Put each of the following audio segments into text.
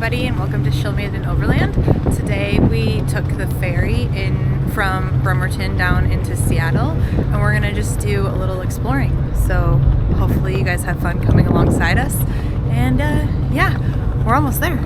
everybody, and welcome to Shilmaiden Overland. Today we took the ferry in from Bremerton down into Seattle, and we're gonna just do a little exploring. So hopefully you guys have fun coming alongside us, and yeah, we're almost there.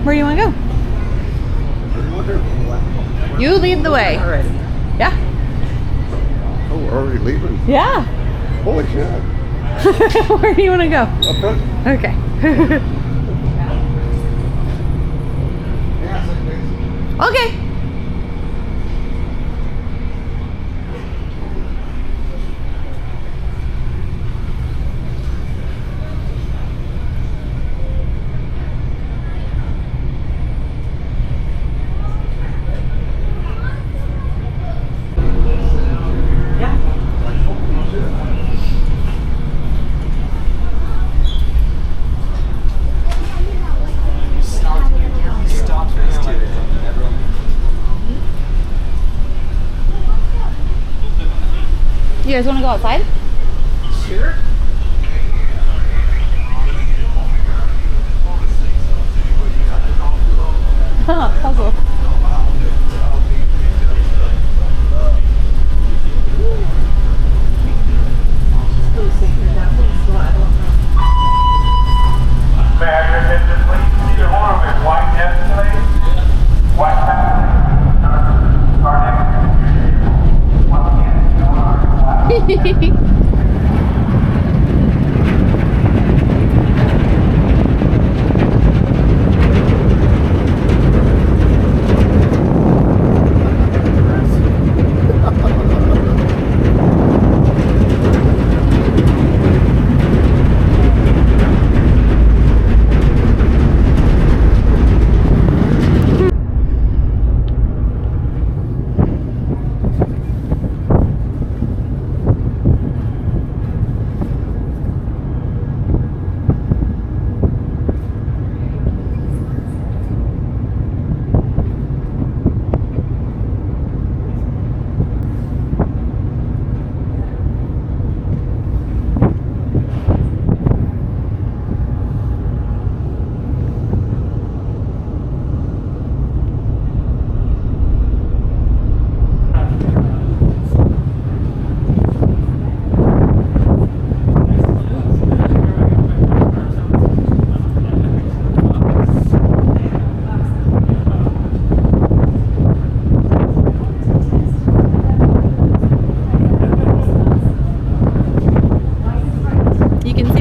Where do you want to go? You lead the way. Already. Yeah. Oh, we're already leaving? Yeah. Holy shit. Where do you want to go? Up front? Okay. Okay. You guys want to go outside? Sure. Huh, puzzle.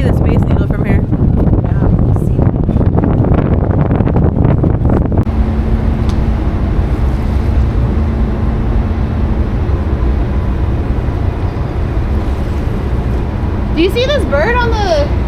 the Space Needle from here. Do you see this bird on the...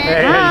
Hey,